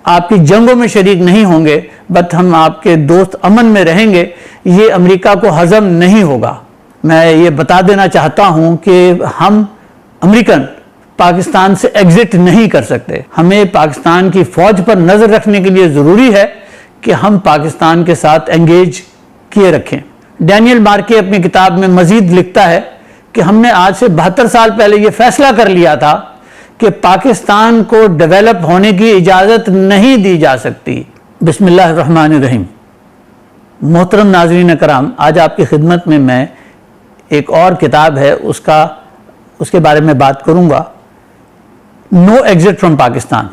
आपकी जंगों में शरीक नहीं होंगे, बट हम आपके दोस्त अमन में रहेंगे, ये अमेरिका को हजम नहीं होगा। मैं ये बता देना चाहता हूं कि हम अमेरिकन पाकिस्तान से एग्जिट नहीं कर सकते। हमें पाकिस्तान की फौज पर नजर रखने के लिए जरूरी है कि हम पाकिस्तान के साथ एंगेज किए रखें। डैनियल मार्के अपनी किताब में मजीद लिखता है कि हमने आज से 72 साल पहले यह फैसला कर लिया था कि पाकिस्तान को डेवलप होने की इजाजत नहीं दी जा सकती। बिस्मिल्लाहिर्रहमानिर्रहीम। मोहतरम नाज़रीन कराम, आज आपकी खिदमत में मैं एक और किताब है उसके बारे में बात करूंगा, no exit from Pakistan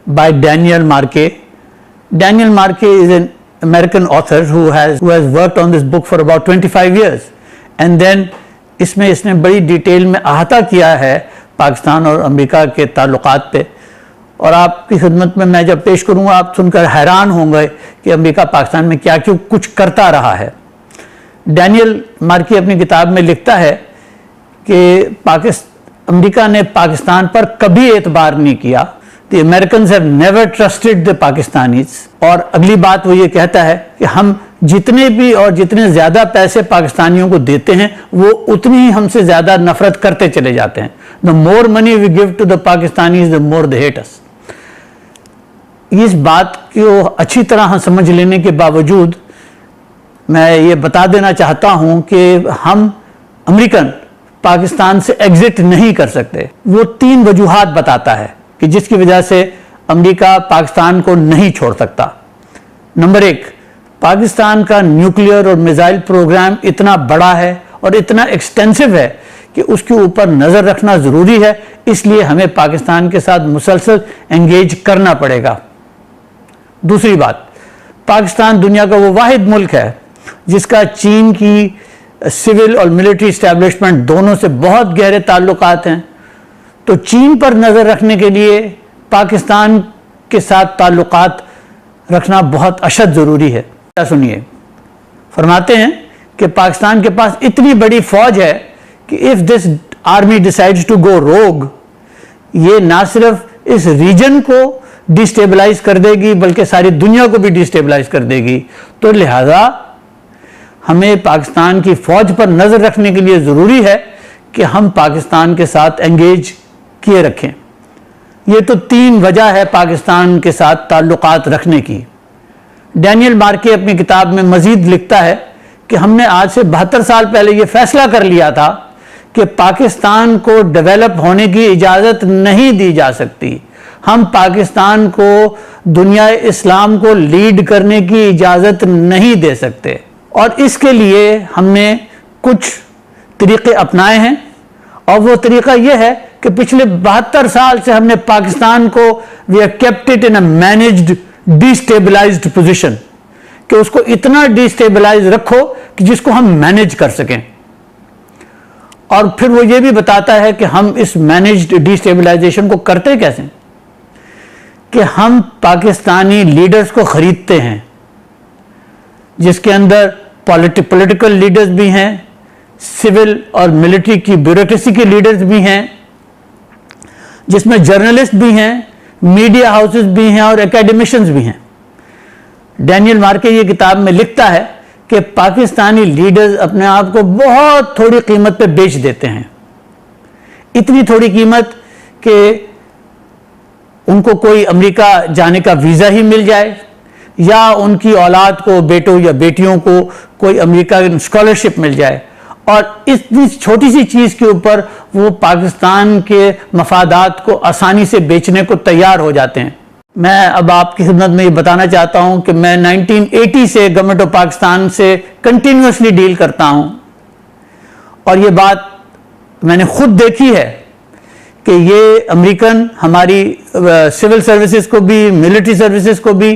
by Daniel Markey. Daniel Markey is an American author who has worked on this book for about 25 years, and then इसमें इसने बड़ी डिटेल में अहाता किया है पाकिस्तान और अमेरिका के ताल्लुकात पे, और आपकी खिदमत में मैं जब पेश करूँगा आप सुनकर हैरान होंगे कि अमेरिका पाकिस्तान में क्या क्यों कुछ करता रहा है। डैनियल मार्के अपनी किताब में लिखता है कि अमेरिका ने पाकिस्तान पर कभी एतबार नहीं किया। The Americans have never trusted the Pakistanis। और अगली बात वो ये कहता है कि हम जितने भी और जितने ज्यादा पैसे पाकिस्तानियों को देते हैं वो उतनी ही हमसे ज्यादा नफरत करते चले जाते हैं। The more money we give to the Pakistanis, the more they hate us। इस बात को अच्छी तरह समझ लेने के बावजूद मैं ये बता देना चाहता हूं कि हम अमेरिकन पाकिस्तान से एग्जिट नहीं कर सकते। वो 3 वजूहात बताता है कि जिसकी वजह से अमेरिका पाकिस्तान को नहीं छोड़ सकता। नंबर 1, पाकिस्तान का न्यूक्लियर और मिसाइल प्रोग्राम इतना बड़ा है और इतना एक्सटेंसिव है कि उसके ऊपर नजर रखना जरूरी है, इसलिए हमें पाकिस्तान के साथ मुसलसल एंगेज करना पड़ेगा। दूसरी बात, पाकिस्तान दुनिया का वो वाहिद मुल्क है जिसका चीन की सिविल और मिलिट्री एस्टेब्लिशमेंट दोनों से बहुत गहरे ताल्लुकात हैं, तो चीन पर नजर रखने के लिए पाकिस्तान के साथ ताल्लुकात रखना बहुत अशद जरूरी है। सुनिए, फरमाते हैं कि पाकिस्तान के पास इतनी बड़ी फौज है कि if this army decides to go rogue, ये ना सिर्फ इस रीजन को डिस्टेबलाइज कर देगी बल्कि सारी दुनिया को भी डिस्टेबलाइज कर देगी। तो लिहाजा हमें पाकिस्तान की फौज पर नजर रखने के लिए जरूरी है कि हम पाकिस्तान के साथ एंगेज किए रखें। ये तो 3 वजह है पाकिस्तान के साथ ताल्लुकात रखने की। डैनियल मार्के अपनी किताब में मजीद लिखता है कि हमने आज से 72 साल पहले यह फैसला कर लिया था कि पाकिस्तान को डेवलप होने की इजाजत नहीं दी जा सकती। हम पाकिस्तान को दुनिया इस्लाम को लीड करने की इजाजत नहीं दे सकते, और इसके लिए हमने कुछ तरीके अपनाए हैं, और वो तरीका यह है कि पिछले 72 साल से हमने पाकिस्तान को we have kept it in a managed destabilized position, कि उसको इतना डिस्टेबलाइज रखो कि जिसको हम मैनेज कर सकें। और फिर वो ये भी बताता है कि हम इस मैनेज्ड डिस्टेबलाइजेशन को करते कैसे, कि हम पाकिस्तानी लीडर्स को खरीदते हैं, जिसके अंदर पॉलिटिकल लीडर्स भी हैं, सिविल और मिलिट्री की ब्यूरोक्रेसी के लीडर्स भी हैं, जिसमें जर्नलिस्ट भी हैं, मीडिया हाउसेस भी हैं और एकेडमिशियंस भी हैं। डैनियल मार्के ये किताब में लिखता है कि पाकिस्तानी लीडर्स अपने आप को बहुत थोड़ी कीमत पे बेच देते हैं, इतनी थोड़ी कीमत कि उनको कोई अमेरिका जाने का वीज़ा ही मिल जाए, या उनकी औलाद को, बेटों या बेटियों को कोई अमेरिका स्कॉलरशिप मिल जाए, और इतनी छोटी सी चीज़ के ऊपर वो पाकिस्तान के मफादात को आसानी से बेचने को तैयार हो जाते हैं। मैं अब आपकी खिदमत में ये बताना चाहता हूँ कि मैं 1980 से गवर्नमेंट ऑफ पाकिस्तान से कंटिन्यूसली डील करता हूँ, और ये बात मैंने खुद देखी है कि ये अमेरिकन हमारी सिविल सर्विसेज को भी, मिलिट्री सर्विसेज को भी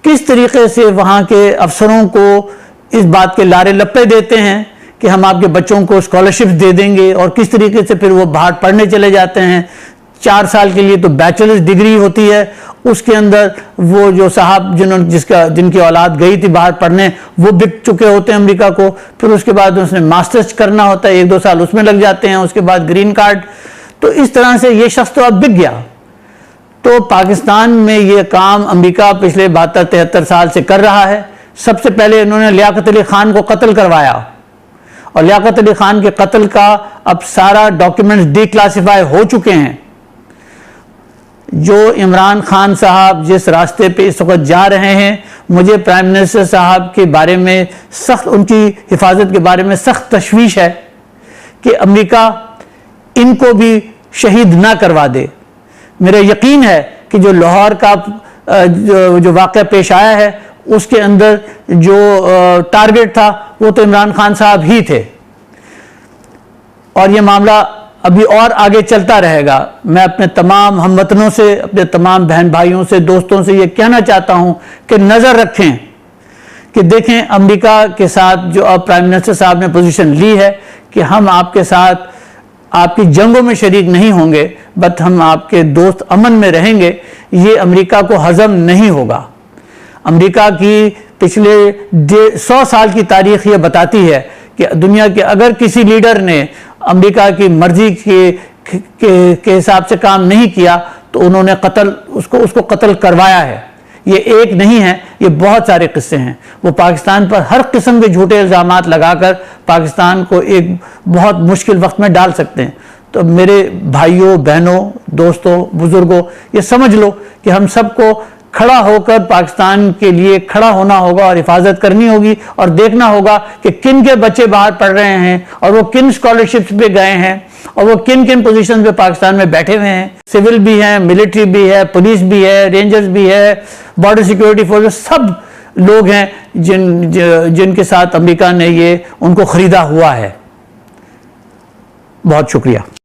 किस तरीके से वहाँ के अफसरों को इस बात के लारे लप्पे देते हैं कि हम आपके बच्चों को स्कॉलरशिप दे देंगे, और किस तरीके से फिर वो बाहर पढ़ने चले जाते हैं। 4 साल के लिए तो बैचलर्स डिग्री होती है, उसके अंदर वो जो साहब जिनकी औलाद गई थी बाहर पढ़ने, वो बिक चुके होते हैं अमेरिका को, फिर उसके बाद उसने मास्टर्स करना होता है, 1-2 साल उसमें लग जाते हैं, उसके बाद ग्रीन कार्ड। तो इस तरह से ये शख्स तो अब बिक गया। तो पाकिस्तान में ये काम अमेरिका पिछले 72-73 साल से कर रहा है। सबसे पहले इन्होंने लियाकत अली खान को कत्ल करवाया और लियाकत अली खान के कत्ल का अब सारा डॉक्यूमेंट्स डिक्लासिफाई हो चुके हैं। जो इमरान खान साहब जिस रास्ते पे इस वक्त जा रहे हैं, मुझे प्राइम मिनिस्टर साहब के बारे में सख्त, उनकी हिफाजत के बारे में सख्त तशवीश है कि अमेरिका इनको भी शहीद ना करवा दे। मेरा यकीन है कि जो लाहौर का जो वाक़या पेश आया है उसके अंदर जो टारगेट था वो तो इमरान खान साहब ही थे और ये मामला अभी और आगे चलता रहेगा। मैं अपने तमाम हमवतनों से, अपने तमाम बहन भाइयों से, दोस्तों से ये कहना चाहता हूं कि नज़र रखें कि देखें अमेरिका के साथ जो अब प्राइम मिनिस्टर साहब ने पोजीशन ली है कि हम आपके साथ आपकी जंगों में शरीक नहीं होंगे, बट हम आपके दोस्त अमन में रहेंगे। ये अमेरिका को हजम नहीं होगा। अमेरिका की पिछले 100 साल की तारीख ये बताती है कि दुनिया के अगर किसी लीडर ने अमेरिका की मर्जी के हिसाब से काम नहीं किया तो उन्होंने उसको कत्ल करवाया है। ये एक नहीं है, ये बहुत सारे किस्से हैं। वो पाकिस्तान पर हर किस्म के झूठे इल्जामात लगाकर पाकिस्तान को एक बहुत मुश्किल वक्त में डाल सकते हैं। तो मेरे भाइयों, बहनों, दोस्तों, बुजुर्गों, ये समझ लो कि हम सबको खड़ा होकर पाकिस्तान के लिए खड़ा होना होगा और हिफाजत करनी होगी और देखना होगा कि किन के बच्चे बाहर पढ़ रहे हैं और वो किन स्कॉलरशिप्स पे गए हैं और वो किन किन पोजीशन पे पाकिस्तान में बैठे हुए हैं। सिविल भी है, मिलिट्री भी है, पुलिस भी है, रेंजर्स भी है, बॉर्डर सिक्योरिटी फोर्स, सब लोग हैं जिनके साथ अमेरिका ने ये उनको खरीदा हुआ है। बहुत शुक्रिया।